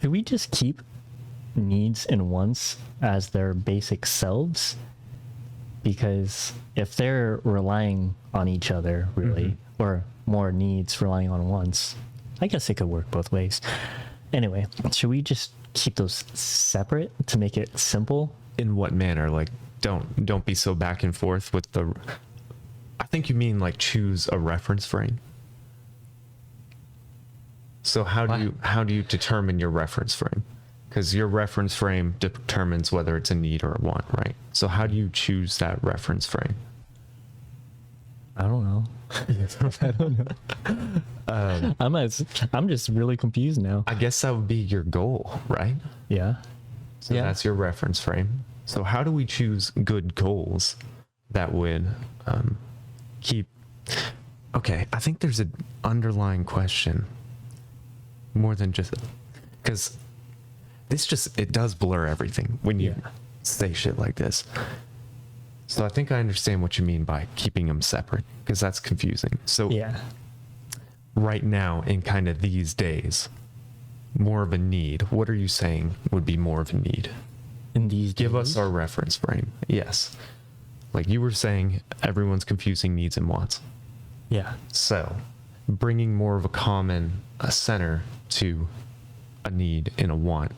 should we just keep needs and wants as their basic selves? Because if they're relying on each other, really, or more needs relying on wants, I guess it could work both ways. Anyway, should we just keep those separate to make it simple? In what manner? Like, don't be so back and forth with the... I think you mean like choose a reference frame. So how do you determine your reference frame? Because your reference frame determines whether it's a need or a want, right? So how do you choose that reference frame? I don't know. I don't know. I'm just really confused now. I guess that would be your goal, right? Yeah. So that's your reference frame. So how do we choose good goals that would keep... Okay, I think there's an underlying question more than just... Because it does blur everything when you say shit like this. So I think I understand what you mean by keeping them separate, because that's confusing. So right now, in kind of these days, more of a need, what are you saying would be more of a need? In these Give days? us our reference frame. Yes. Like you were saying, everyone's confusing needs and wants. Yeah. So bringing more of a center to a need and a want,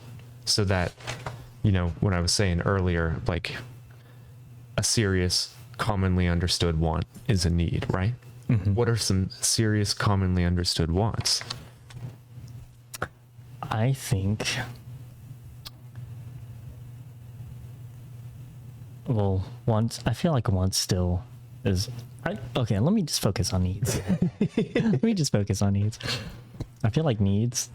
so that, when I was saying earlier, like a serious commonly understood want is a need, right? What are some serious commonly understood wants? I think, I feel like wants still is, okay, let me just focus on needs. Let me just focus on needs. I feel like needs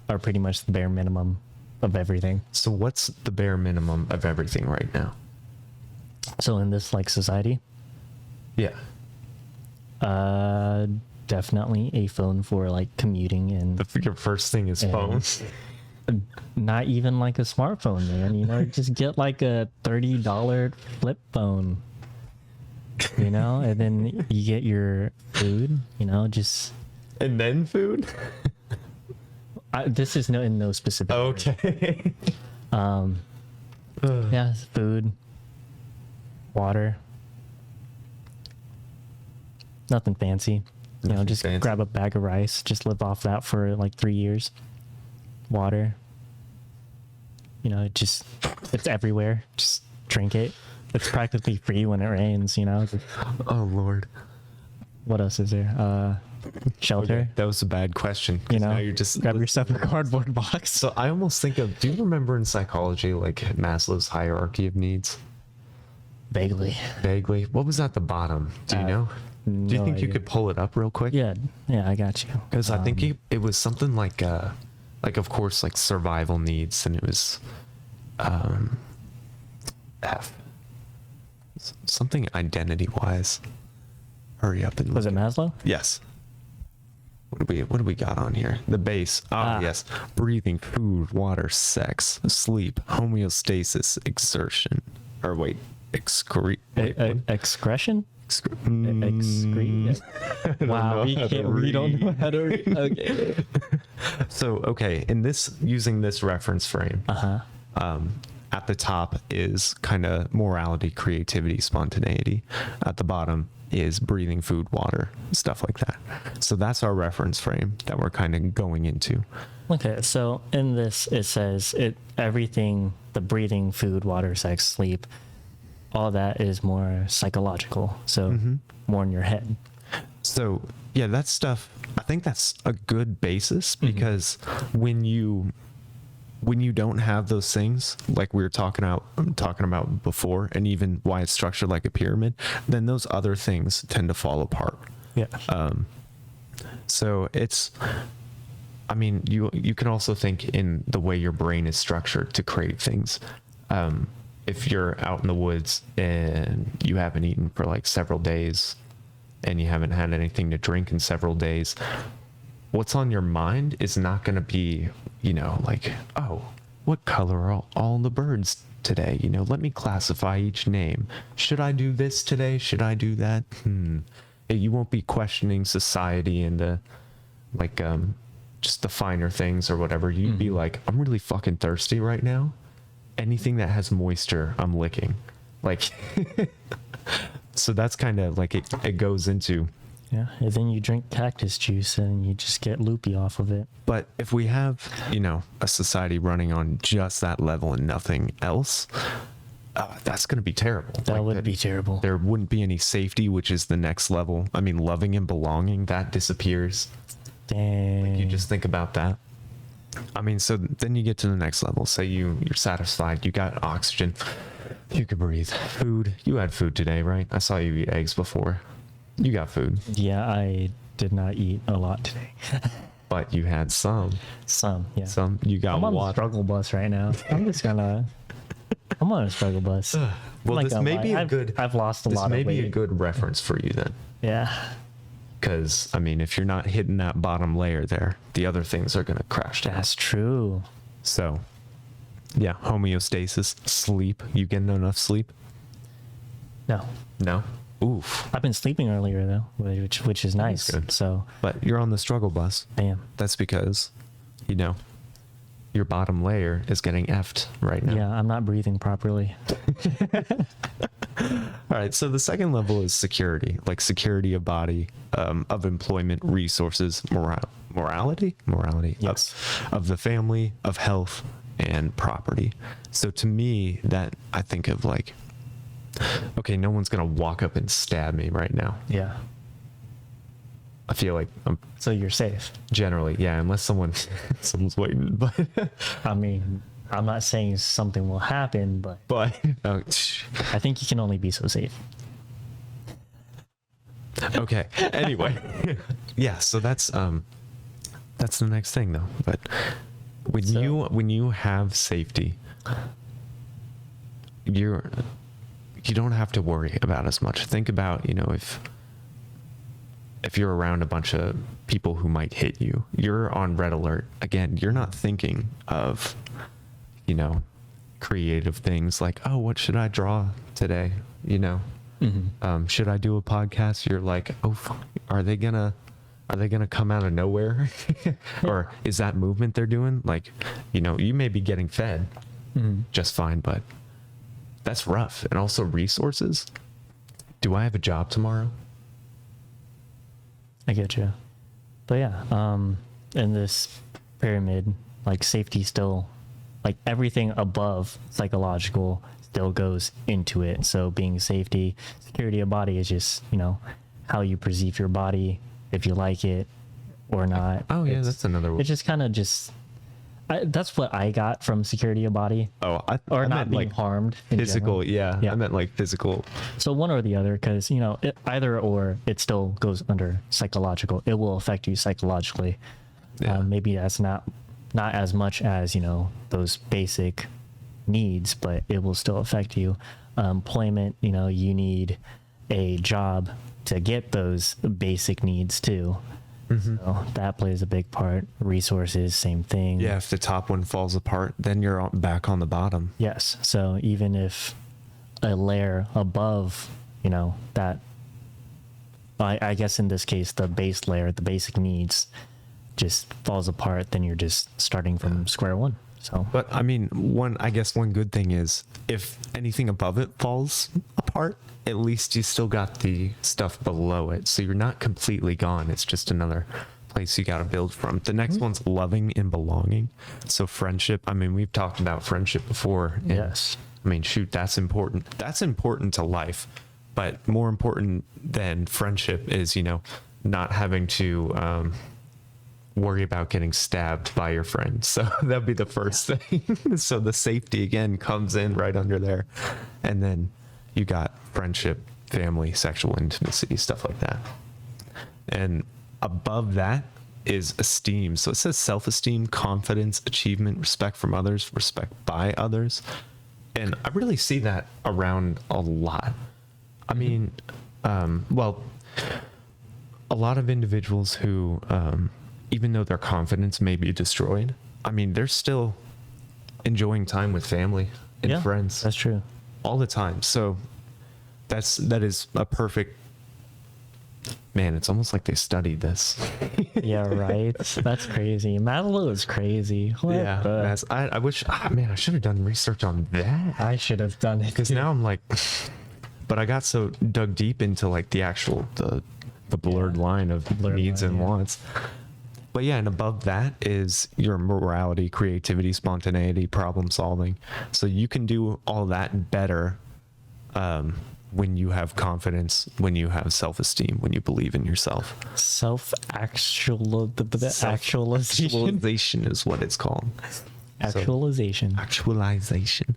are pretty much the bare minimum of everything. So what's the bare minimum of everything right now? So in this society, definitely a phone for commuting, and Your first thing is phones. not even a smartphone, man. Just get a $30 flip phone, and then you get your food, just. And then food? This is in no specific Okay. yeah, food, water, nothing fancy. Just fancy. grab a bag of rice, just live off that for 3 years. Water, it's everywhere. Just drink it. It's practically free when it rains. Oh Lord. What else is there? Shelter. Okay, that was a bad question. Now you're just grab yourself a cardboard box. So I almost think of, do you remember in psychology Maslow's hierarchy of needs? Vaguely. What was at the bottom? Do you know? Do you think you could pull it up real quick? Yeah, I got you. Because I think it was something like of course survival needs, and it was F, something identity wise. Hurry up and was it Maslow? Yes. What do we got on here? The base. Yes. Breathing, food, water, sex, sleep, homeostasis, exertion. Or wait, excretion? Wow, we don't know how to read. Okay. So, using this reference frame, at the top is kind of morality, creativity, spontaneity. At the bottom is breathing, food, water, stuff like that. So that's our reference frame that we're kind of going into. Okay, so in this, it says everything, the breathing, food, water, sex, sleep, all that is more psychological. So more in your head. So yeah, that stuff, I think that's a good basis, because when you don't have those things, like we were talking about before, and even why it's structured like a pyramid, then those other things tend to fall apart. Yeah. So it's, you can also think in the way your brain is structured to create things. If you're out in the woods and you haven't eaten for several days, and you haven't had anything to drink in several days, what's on your mind is not going to be, oh, what color are all the birds today? Let me classify each name. Should I do this today? Should I do that? You won't be questioning society and just the finer things or whatever, you'd be like, I'm really fucking thirsty right now. Anything that has moisture, I'm licking. Like, so that's kind of like it goes into. Yeah, and then you drink cactus juice and you just get loopy off of it. But if we have, a society running on just that level and nothing else, that's going to be terrible. That would be terrible. There wouldn't be any safety, which is the next level. I mean, loving and belonging, that disappears. Dang. You just think about that. I mean, so then you get to the next level. Say you're satisfied. You got oxygen. You can breathe. Food. You had food today, right? I saw you eat eggs before. You got food. Yeah, I did not eat a lot today. But you had some. Some, yeah. Some. You got I'm on the water. struggle bus right now. I'm on a struggle bus. Well, this may be I've lost a lot of weight. This may be a good reference for you then. Yeah. Because, I mean, if you're not hitting that bottom layer there, the other things are going to crash down. That's true. So, yeah, homeostasis, sleep. You getting enough sleep? No. No? Oof. I've been sleeping earlier though, which is nice. good. So, But you're on the struggle bus. bam. That's because, your bottom layer is getting effed right now. Yeah, I'm not breathing properly. All right, so the second level is security, like security of body, of employment, resources, morality, Yes. of the family, of health, and property. So to me, that I think of like, okay, no one's gonna walk up and stab me right now. Yeah. I feel like I'm So you're safe. generally, yeah, unless someone's waiting, but I mean, I'm not saying something will happen, but I think you can only be so safe. okay. Anyway, yeah. So that's the next thing though. But when you have safety, you don't have to worry about as much. Think about if you're around a bunch of people who might hit you, you're on red alert. Again, you're not thinking of creative things like, oh, what should I draw today? Should I do a podcast? You're like, oh, are they gonna come out of nowhere? Or is that movement they're doing? Like, you may be getting fed just fine, but that's rough. And also resources. Do I have a job tomorrow? I get you. But yeah, in this pyramid, like safety still, like everything above psychological still goes into it. So being safety, security of body is just, how you perceive your body, if you like it or not. Oh yeah, that's another one. It's just kind of that's what I got from security of body. Oh, I Or not meant being like harmed. in physical. general. Yeah, I meant like physical. So one or the other, because either or, it still goes under psychological. It will affect you psychologically. Yeah. Maybe that's not as much as those basic needs, but it will still affect you. Employment, you need a job to get those basic needs too. So that plays a big part. Resources, same thing. Yeah, if the top one falls apart, then you're back on the bottom. Yes. So even if a layer above, that, I guess in this case, the base layer, the basic needs just falls apart, then you're just starting from square one. So, But I mean, one good thing is if anything above it falls apart, at least you still got the stuff below it. So you're not completely gone. It's just another place you got to build from. The next one's loving and belonging. So friendship, I mean, we've talked about friendship before. And, yes. I mean, shoot, that's important. That's important to life. But more important than friendship is, not having to worry about getting stabbed by your friend. So that'd be the first thing. So the safety again comes in right under there. And then you got friendship, family, sexual intimacy, stuff like that. And above that is esteem. So it says self-esteem, confidence, achievement, respect from others, respect by others. And I really see that around a lot. I mean, well, a lot of individuals who, even though their confidence may be destroyed, I mean, they're still enjoying time with family and friends. That's true. All the time. So that is a perfect Man, it's almost like they studied this. Yeah, right. That's crazy. Maslow is crazy. What Yeah, the- I wish. Man, I should have done research on that. I should have done it. Because now I'm like, but I got so dug deep into like the actual the blurred line of Blurred needs line, and yeah. wants. But yeah, and above that is your morality, creativity, spontaneity, problem solving. So you can do all that better when you have confidence, when you have self-esteem, when you believe in yourself. Actualization. Actualization is what it's called. Actualization. Actualization.